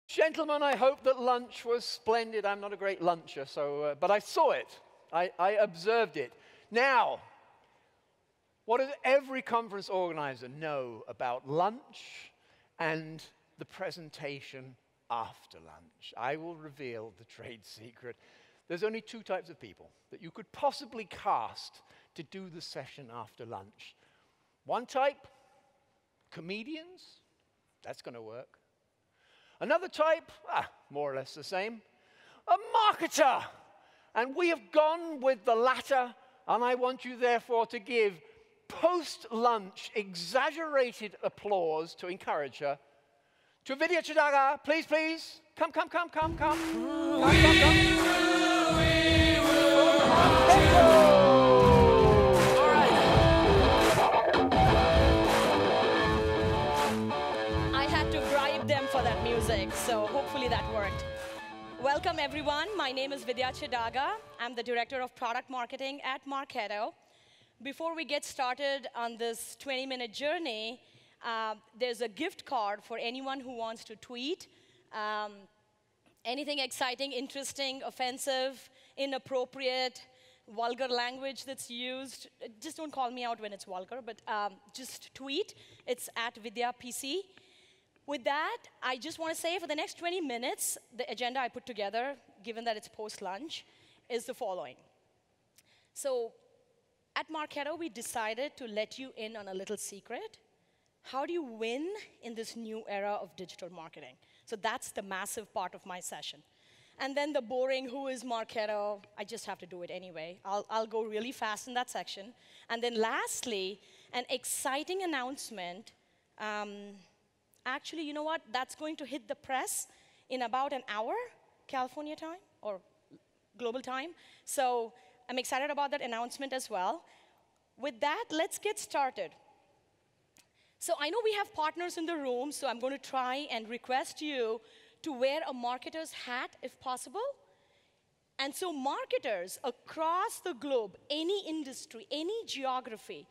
Gentlemen, I hope that lunch was splendid. I'm not a great luncher, but I saw it. I observed it. Now, what does every conference organizer know about lunch and the presentation after lunch? I will reveal the trade secret. There's only two types of people that you could possibly cast to do the session after lunch. One type, comedians. That's going to work. Another type, more or less the same, a marketer. And we have gone with the latter, and I want you therefore to give post-lunch exaggerated applause to encourage her. To Vidya Chidaga, please, please. Come. So hopefully that worked. Welcome everyone. My name is Vidya Chidaga. I'm the Director of Product Marketing at Marketo. Before we get started on this 20-minute journey, there's a gift card for anyone who wants to tweet. Anything exciting, interesting, offensive, inappropriate, vulgar language that's used. Just don't call me out when it's vulgar, but just tweet. It's at Vidya PC. With that, I just want to say for the next 20 minutes, the agenda I put together, given that it's post-lunch, is the following. So at Marketo, we decided to let you in on a little secret. How do you win in this new era of digital marketing? So that's the massive part of my session. And then the boring, who is Marketo? I just have to do it anyway. I'll go really fast in that section. And then lastly, an exciting announcement. Actually, you know what? That's going to hit the press in about an hour, California time, or global time. So I'm excited about that announcement as well. With that, let's get started. So I know we have partners in the room, so I'm going to try and request you to wear a marketer's hat if possible. And so marketers across the globe, any industry, any geography,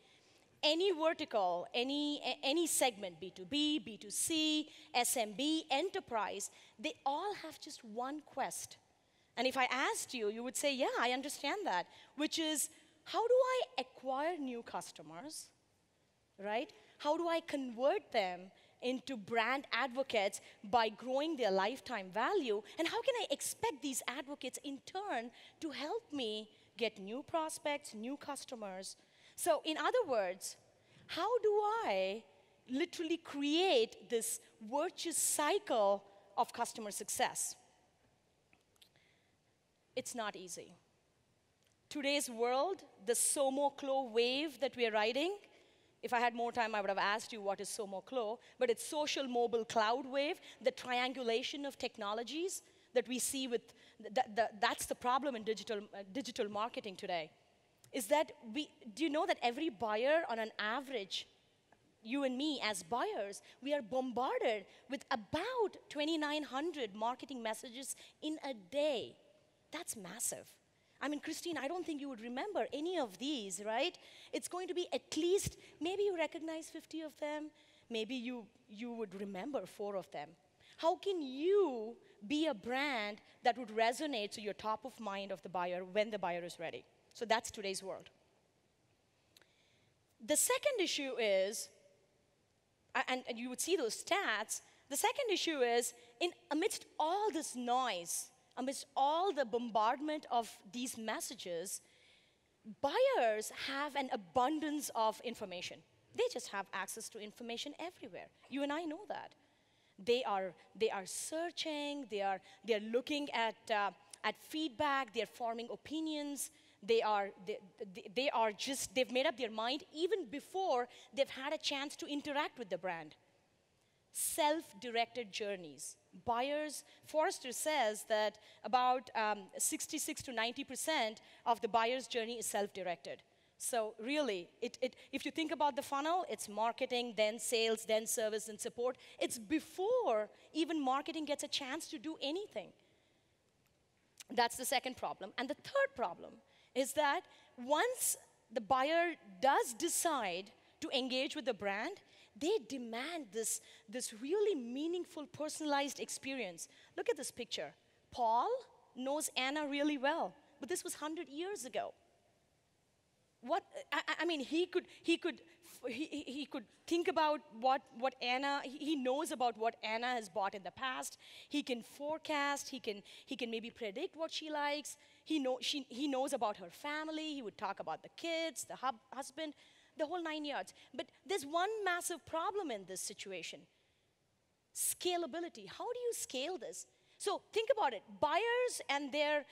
any vertical, any segment, B2B, B2C, SMB, enterprise, they all have just one quest. And if I asked you, you would say, yeah, I understand that, which is, how do I acquire new customers, right? How do I convert them into brand advocates by growing their lifetime value? And how can I expect these advocates in turn to help me get new prospects, new customers? So in other words, how do I literally create this virtuous cycle of customer success? It's not easy. Today's world, the SOMO-CLO wave that we're riding, if I had more time, I would have asked you what is SOMO-CLO, but it's social mobile cloud wave, the triangulation of technologies that we see with, that's the problem in digital marketing today. Is that do you know that every buyer on an average, you and me as buyers, we are bombarded with about 2,900 marketing messages in a day. That's massive. I mean, Christine, I don't think you would remember any of these, right? It's going to be at least, maybe you recognize 50 of them, maybe you would remember 4 of them. How can you be a brand that would resonate so you're top of mind of the buyer when the buyer is ready? So that's today's world. The second issue is, and you would see those stats, the second issue is, amidst all this noise, amidst all the bombardment of these messages, buyers have an abundance of information. They just have access to information everywhere. You and I know that. They are searching, they are looking at feedback, they're forming opinions. They've made up their mind even before they've had a chance to interact with the brand. Self-directed journeys. Buyers, Forrester says that about 66 to 90% of the buyer's journey is self-directed. So really, if you think about the funnel, it's marketing, then sales, then service, and support. It's before even marketing gets a chance to do anything. That's the second problem. And the third problem is that once the buyer does decide to engage with the brand, they demand this really meaningful, personalized experience. Look at this picture. Paul knows Anna really well, but this was 100 years ago. What I mean, he could think about what Anna, he knows about what Anna has bought in the past. He can forecast. He can maybe predict what she likes. He knows about her family. He would talk about the kids, the husband, the whole 9 yards. But there's one massive problem in this situation: scalability. How do you scale this? So think about it. Buyers and their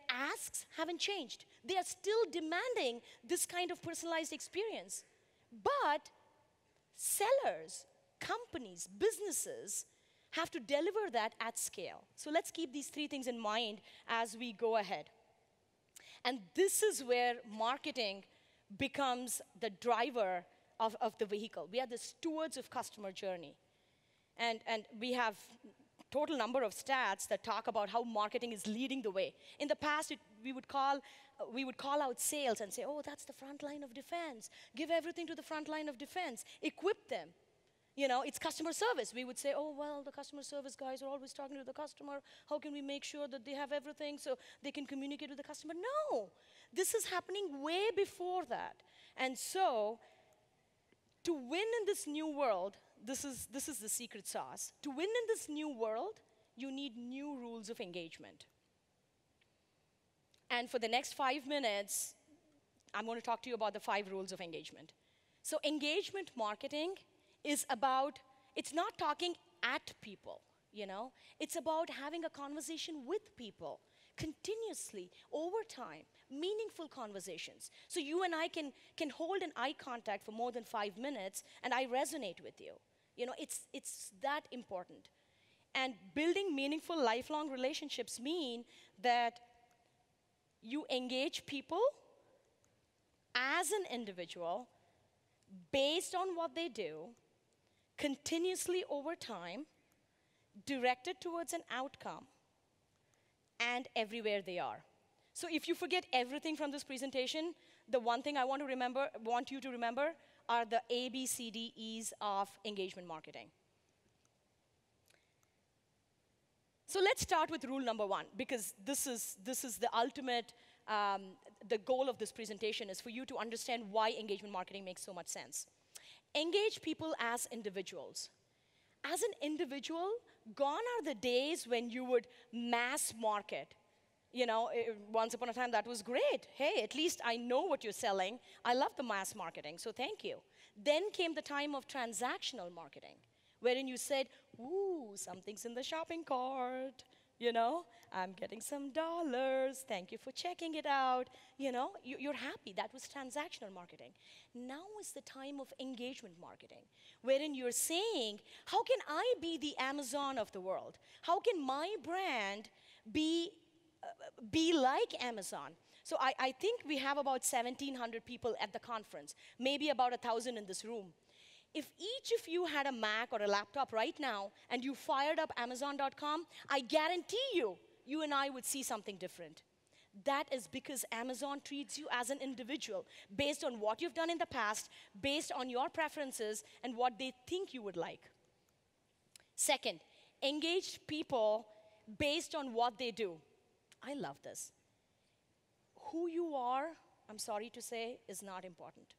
asks haven't changed. They are still demanding this kind of personalized experience. But sellers, companies, businesses have to deliver that at scale. So let's keep these three things in mind as we go ahead. And this is where marketing becomes the driver of the vehicle. We are the stewards of customer journey. And we have total number of stats that talk about how marketing is leading the way. In the past, we would call out sales and say, oh, that's the front line of defense. Give everything to the front line of defense. Equip them. You know, it's customer service. We would say, oh, well, the customer service guys are always talking to the customer. How can we make sure that they have everything so they can communicate with the customer? No. This is happening way before that. And so, to win in this new world, this is the secret sauce. To win in this new world, you need new rules of engagement. And for the next 5 minutes, I'm going to talk to you about the 5 rules of engagement. So engagement marketing is about, it's not talking at people, you know? It's about having a conversation with people continuously, over time, meaningful conversations. So you and I can hold an eye contact for more than 5 minutes, and I resonate with you. You know, it's that important. And building meaningful, lifelong relationships mean that you engage people as an individual based on what they do, continuously over time, directed towards an outcome, and everywhere they are. So if you forget everything from this presentation, the one thing I want you to remember are the ABCDEs of engagement marketing. So let's start with rule number 1, because this is the ultimate, the goal of this presentation is for you to understand why engagement marketing makes so much sense. Engage people as individuals. As an individual, gone are the days when you would mass market. You know, once upon a time, that was great. Hey, at least I know what you're selling. I love the mass marketing, so thank you. Then came the time of transactional marketing, wherein you said, ooh, something's in the shopping cart. You know, I'm getting some dollars. Thank you for checking it out. You know, you're happy. That was transactional marketing. Now is the time of engagement marketing, wherein you're saying, how can I be the Amazon of the world? How can my brand be like Amazon? So I think we have about 1,700 people at the conference, maybe about 1,000 in this room. If each of you had a Mac or a laptop right now and you fired up Amazon.com, I guarantee you and I would see something different. That is because Amazon treats you as an individual based on what you've done in the past, based on your preferences and what they think you would like. Second, engage people based on what they do. I love this. Who you are, I'm sorry to say, is not important.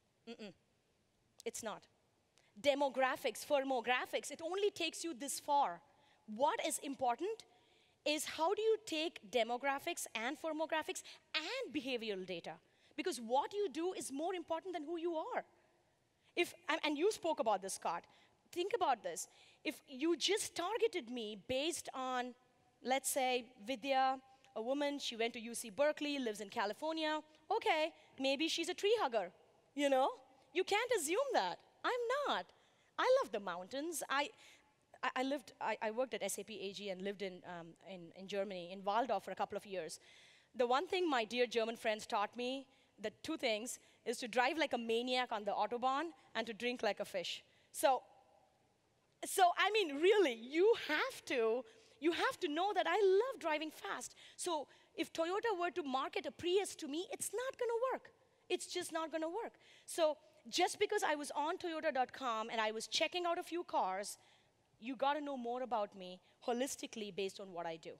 It's not. Demographics, firmographics, it only takes you this far. What is important is how do you take demographics and firmographics and behavioral data? Because what you do is more important than who you are. And you spoke about this, Scott. Think about this. If you just targeted me based on, let's say, Vidya, a woman, she went to UC Berkeley, lives in California. Okay, maybe she's a tree hugger, you know? You can't assume that. I'm not. I love the mountains. I worked at SAP AG and lived in Germany, in Waldorf for a couple of years. The one thing my dear German friends taught me, the 2 things, is to drive like a maniac on the Autobahn and to drink like a fish. So I mean, really, you have to know that I love driving fast. So if Toyota were to market a Prius to me, it's not going to work. It's just not going to work. So just because I was on Toyota.com and I was checking out a few cars, you got to know more about me holistically based on what I do.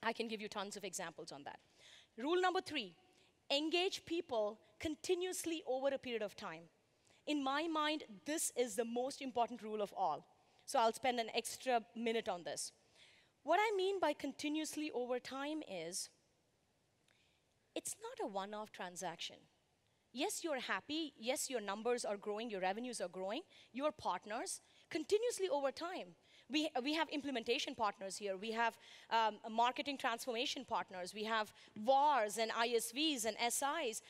I can give you tons of examples on that. Rule number 3, engage people continuously over a period of time. In my mind, this is the most important rule of all. So I'll spend an extra minute on this. What I mean by continuously over time is, it's not a one-off transaction. Yes, you're happy. Yes, your numbers are growing. Your revenues are growing. Your partners, continuously over time. We have implementation partners here. We have marketing transformation partners. We have VARs and ISVs and SIs.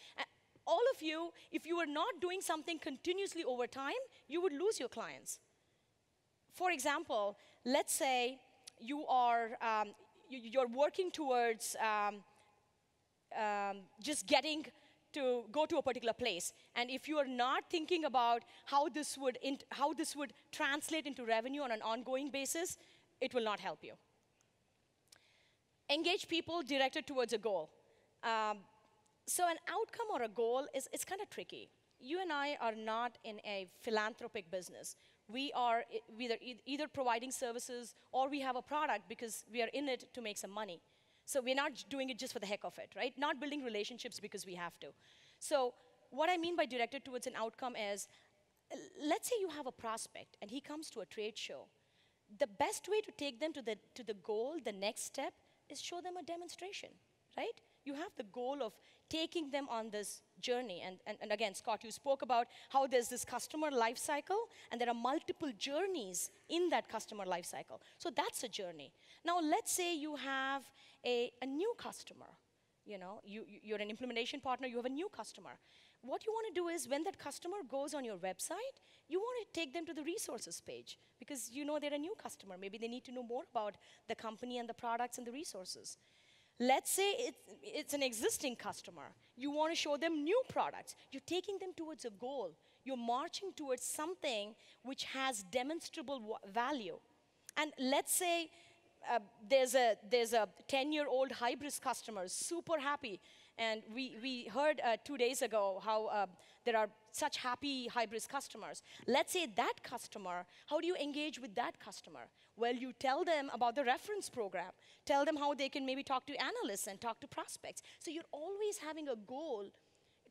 All of you, if you were not doing something continuously over time, you would lose your clients. For example, let's say you are you're working towards just getting to go to a particular place. And if you are not thinking about how this would translate into revenue on an ongoing basis, it will not help you. Engage people directed towards a goal. So an outcome or a goal it's kind of tricky. You and I are not in a philanthropic business. We are either providing services or we have a product because we are in it to make some money. So we're not doing it just for the heck of it, right? Not building relationships because we have to. So what I mean by directed towards an outcome is, let's say you have a prospect and he comes to a trade show. The best way to take them to the goal, the next step, is show them a demonstration, right? You have the goal of taking them on this journey. And again, Scott, you spoke about how there's this customer life cycle, and there are multiple journeys in that customer life cycle. So that's a journey. Now, let's say you have a new customer. You know, you're an implementation partner, you have a new customer. What you want to do is, when that customer goes on your website, you want to take them to the resources page, because you know they're a new customer. Maybe they need to know more about the company and the products and the resources. Let's say it's an existing customer. You want to show them new products. You're taking them towards a goal. You're marching towards something which has demonstrable value. And let's say there's a 10-year-old Hybris customer, super happy. And we heard 2 days ago how there are such happy Hybris customers. Let's say that customer, how do you engage with that customer? Well, you tell them about the reference program. Tell them how they can maybe talk to analysts and talk to prospects. So you're always having a goal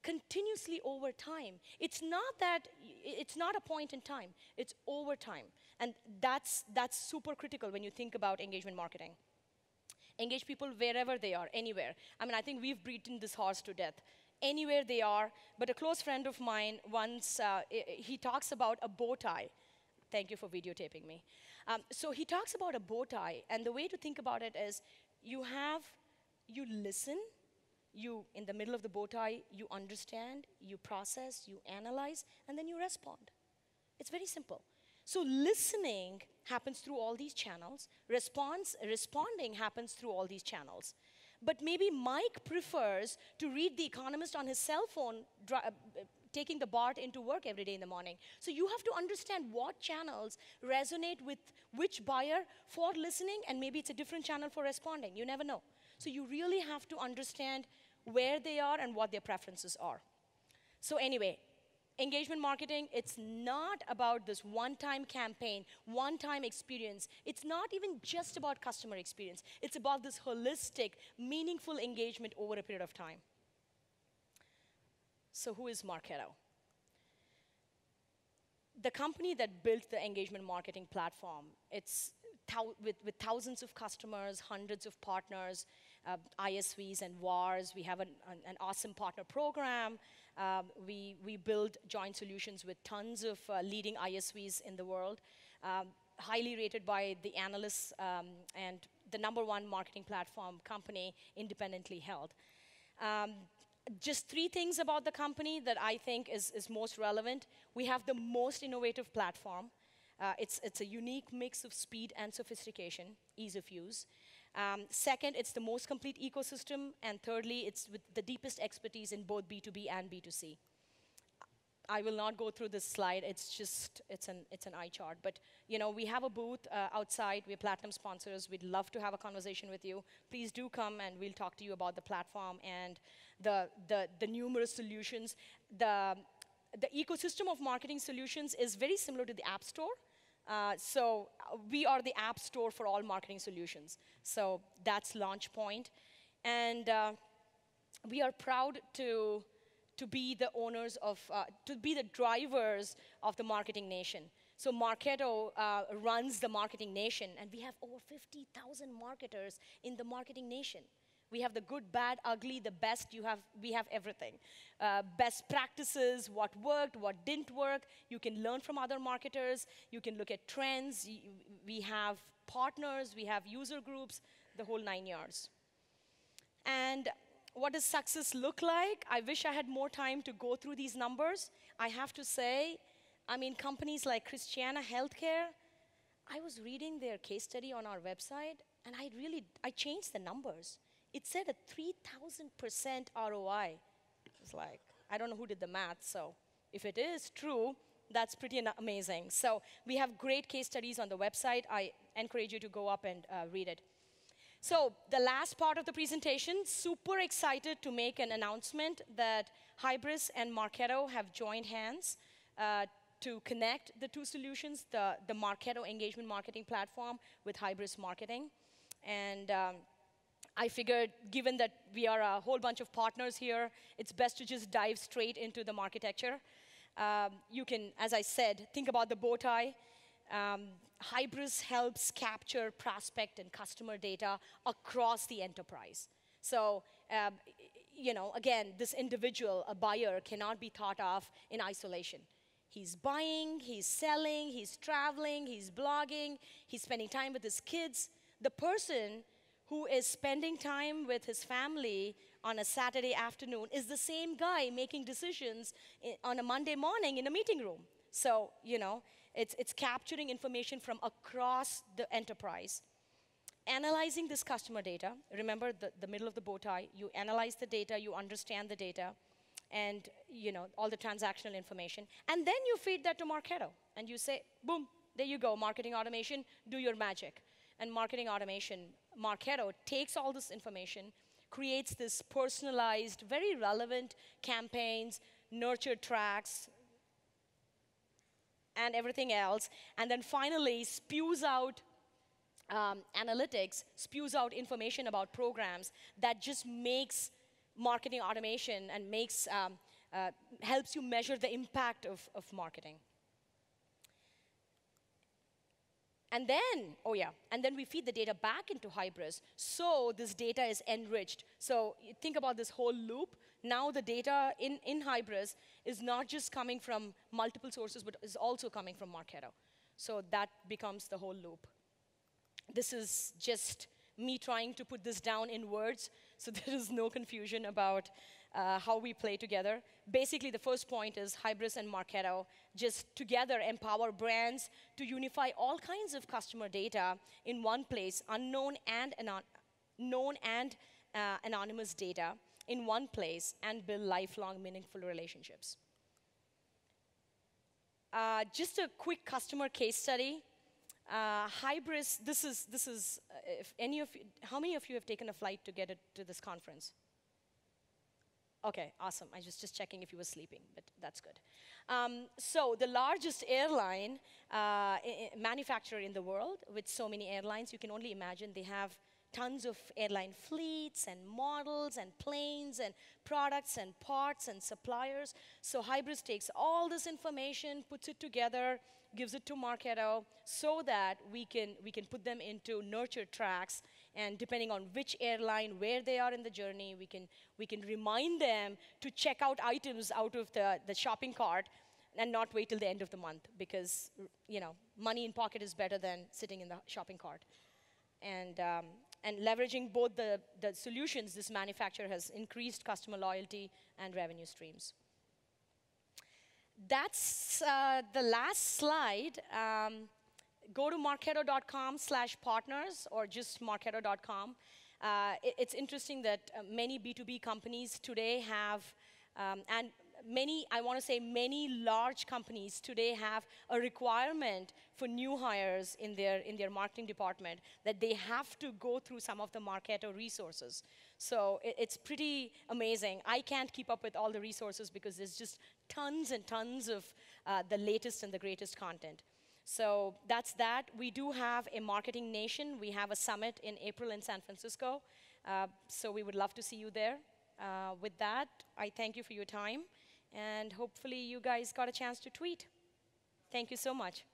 continuously over time. It's not a point in time. It's over time. And that's super critical when you think about engagement marketing. Engage people wherever they are, anywhere. I mean, I think we've beaten this horse to death. Anywhere they are. But a close friend of mine once, he talks about a bow tie. Thank you for videotaping me. So he talks about a bow tie, and the way to think about it is, you listen, in the middle of the bow tie, you understand, you process, you analyze, and then you respond. It's very simple. So listening happens through all these channels. Responding happens through all these channels. But maybe Mike prefers to read The Economist on his cell phone, taking the BART into work every day in the morning. So you have to understand what channels resonate with which buyer for listening, and maybe it's a different channel for responding. You never know. So you really have to understand where they are and what their preferences are. So anyway, engagement marketing, it's not about this one-time campaign, one-time experience. It's not even just about customer experience. It's about this holistic, meaningful engagement over a period of time. So who is Marketo? The company that built the engagement marketing platform, it's with thousands of customers, hundreds of partners, ISVs and VARs. We have an awesome partner program. We build joint solutions with tons of leading ISVs in the world, highly rated by the analysts, and the #1 marketing platform company, independently held. Just 3 things about the company that I think is most relevant. We have the most innovative platform. It's a unique mix of speed and sophistication, ease of use. Second, it's the most complete ecosystem. And thirdly, it's with the deepest expertise in both B2B and B2C. I will not go through this slide. It's an eye chart. But we have a booth outside. We're platinum sponsors. We'd love to have a conversation with you. Please do come, and we'll talk to you about the platform and the numerous solutions. the ecosystem of marketing solutions is very similar to the App Store. So we are the App Store for all marketing solutions. So that's launch point. And we are proud to be the owners of, to be the drivers of the Marketing Nation. So Marketo runs the Marketing Nation, and we have over 50,000 marketers in the Marketing Nation. We have the good, bad, ugly, the best. We have everything. Best practices, what worked, what didn't work. You can learn from other marketers. You can look at trends. We have partners. We have user groups, the whole 9 yards. And what does success look like? I wish I had more time to go through these numbers. I have to say, I mean, companies like Christiana Healthcare, I was reading their case study on our website, and I changed the numbers. It said a 3,000% ROI. I was like, I don't know who did the math, so if it is true, that's pretty amazing. So we have great case studies on the website. I encourage you to go up and read it. So the last part of the presentation, super excited to make an announcement that Hybris and Marketo have joined hands to connect the two solutions, the Marketo engagement marketing platform with Hybris marketing. And I figured, given that we are a whole bunch of partners here, it's best to just dive straight into the architecture. You can, as I said, think about the bow tie. Hybris helps capture prospect and customer data across the enterprise. So, you know, again, this individual, a buyer, cannot be thought of in isolation. He's buying, he's selling, he's traveling, he's blogging, he's spending time with his kids. The person who is spending time with his family on a Saturday afternoon is the same guy making decisions on a Monday morning in a meeting room. So, you know, it's capturing information from across the enterprise. Analyzing this customer data, remember the middle of the bow tie, you analyze the data, you understand the data, and you know, all the transactional information. And then you feed that to Marketo, and you say, boom, there you go, marketing automation, do your magic. And marketing automation, Marketo takes all this information, creates this personalized, very relevant campaigns, nurture tracks, and everything else, and then finally spews out analytics, spews out information about programs that just makes marketing automation and makes, helps you measure the impact of marketing. And then, oh yeah, and then we feed the data back into Hybris, so this data is enriched. So you think about this whole loop. Now the data in Hybris is not just coming from multiple sources, but is also coming from Marketo. So that becomes the whole loop. This is just me trying to put this down in words, so there is no confusion about how we play together. Basically, the first point is Hybris and Marketo just together empower brands to unify all kinds of customer data in one place, unknown and known and anonymous data in one place, and build lifelong, meaningful relationships. Just a quick customer case study. Hybris, this is if any of you, how many of you have taken a flight to get to this conference? Okay, awesome. I was just checking if you were sleeping, but that's good. So the largest airline manufacturer in the world, with so many airlines, you can only imagine they have tons of airline fleets and models and planes and products and parts and suppliers. So Hybris takes all this information, puts it together, gives it to Marketo, so that we can put them into nurture tracks, and depending on which airline, where they are in the journey, we can remind them to check out items out of the shopping cart and not wait till the end of the month, because you know, money in pocket is better than sitting in the shopping cart. And leveraging both the solutions, this manufacturer has increased customer loyalty and revenue streams. That's the last slide. Go to marketo.com/partners or just marketo.com. It's interesting that many B2B companies today have, and I want to say many large companies today have a requirement for new hires in their marketing department that they have to go through some of the Marketo resources. So it's pretty amazing. I can't keep up with all the resources because there's just tons and tons of the latest and the greatest content. So that's that. We do have a Marketing Nation. We have a summit in April in San Francisco. So we would love to see you there. With that, I thank you for your time. And hopefully you guys got a chance to tweet. Thank you so much.